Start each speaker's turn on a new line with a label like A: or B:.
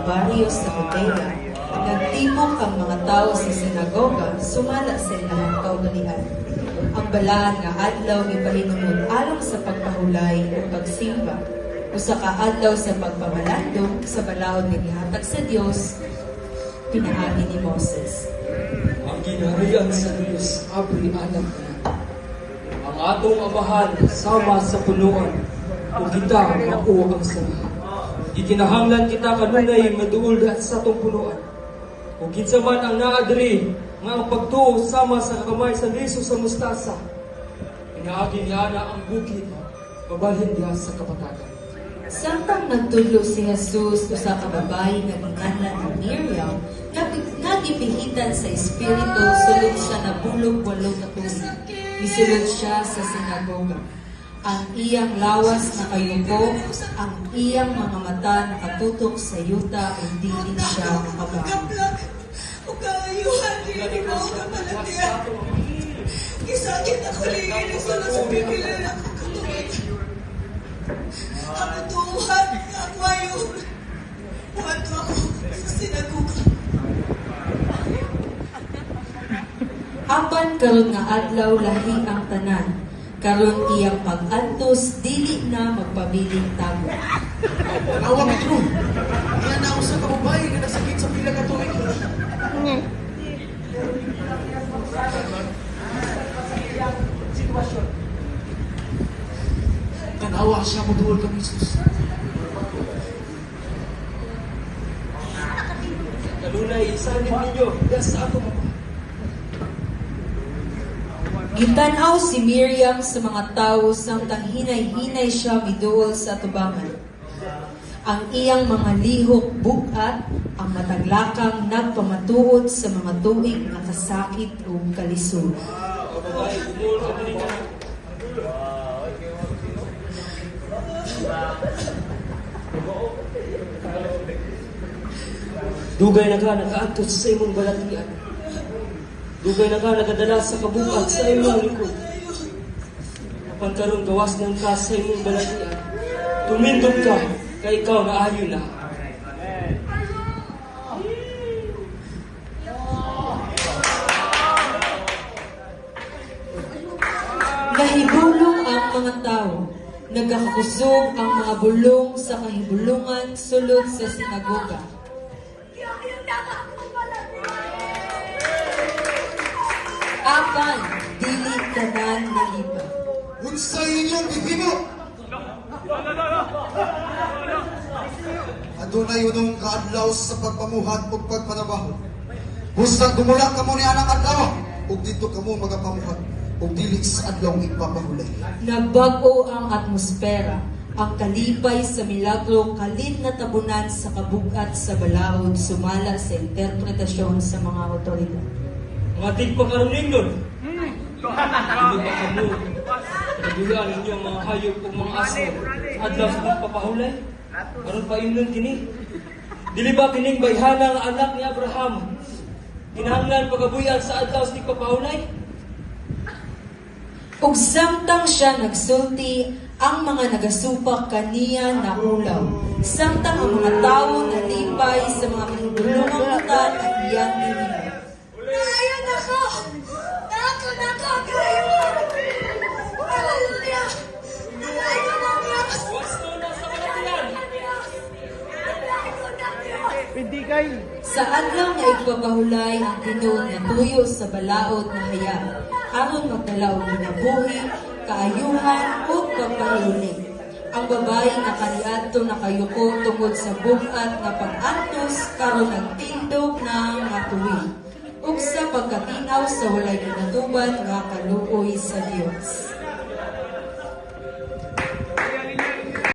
A: baryo sa Judea, nagtibok ang mga tao sa sinagoga, sumala sa ilang kaugalian. Ang balaan nga adlaw ni pahinumon alang sa pagpahulay o pagsimba, usa ka adlaw sa pagpamalandong sa balaod nga gihatag sa Dios, pinaagi ni Moses.
B: Ang ginaharian sa Diyos, abri anak na. Ang atong amahan, sama sa punuan, o kita mao ang sama. Ikinahanglan kita kanunay maduol sa atong punuan. O kinsa man ang naadri, nga ang pagtuo sama sa kamay sa liso sa mustasa. Inaagi niya na ang bukid, babalhin niya sa kapatagan.
A: Samtang nagtudlo si Jesus usa ka babae nga ginganlan ni Miriam, nagipihitan sa espiritu sulod siya nabulog 8 ka tuig. Misulod siya sa sinagoga. Ang iyang lawas nakayuko, ang iyang mga mata nakatutok sa yuta, hindi din siya makabangon.
C: Ugayuhan din mo ka malatiya. Kisakit ako ligin sa pipilan ako katuwid. Ang tuhan nga ako ayon. Buhato ako sa sinagoga.
A: Apan karon nga adlaw lahi ang tanan. Karon iyang pag-antos dili na magpabiling tago.
D: Awang ito. Kaya na ako sa kababay nga nasakit sa pila ka tuwing. Sitwasyon. Tanawa siya mo duol kang Isus.
B: Kanunay, isangin ninyo, sa ato mga.
A: Gitanaw si Miriam sa mga tao samtang hinay-hinay siya miduol sa tubangan. Ang iyang mga lihok bukat, ang mataglakang nagpamatuod sa mga tuig na kasakit o kalisod.
B: Dugay na ka nakaantos sa imong balatian. Dugay na ka nagadala sa kabukat sa imong likod. Apan karon gawas ng ka sa imong balatian. Tumindog ka, kay ikaw na ayon na.
A: Nahibulong ang mga tao. Nagkakakusog ang mga bulong sa kahibulungan sulod sa sinagoga. Apan, dili tanan nalipa.
D: Unsa inyong gihimo? Adunay unong kaadlaw sa pagpamuhat ug pagpanabaho. Basta dumula kamo ni anang adlaw, ug dito kamo magapamuhat, ug dili sa adlaw ipapahulay.
A: Nagbago ang atmosfera. Ang kalipay sa milagro kalit na tabunan sa kabugat sa balaod sumala sa interpretasyon sa mga otoridad.
B: Mga tigpakaroon ninyo. Hindi ba kamo? Nagulaan ninyo ang mga hayop o mga aso sa adlaw sa pagpapahulay? Karon pa imnon kini. Dili ba kining bayhana nga anak ni Abraham? Kinahanglan pagabuyan sa adlaw sa pagpapahulay?
A: Ug samtang siya nagsulti, ang mga nagasupak kaniya naulaw. Samtang ang mga tao nalipay sa mga kahibulungang butat at iyang nilipay.
C: Naayon ako! Nako, kayo! Hallelujah! Naayon ako!
B: Wasto na sa kalatian!
A: Sa adlaw nga igpapahulay ang tinuod nga tuyo sa balaod na haya, aron magdala og ginabuhi, kaayuhan ug pagpahiuling. Ang babae nga kaniadto nakayuko tungod sa bugat nga pag-antos karon nagtindog na nga tuwi. Ug sa pagkatinaw sa walay kinatuban nga kaluoy sa Dios.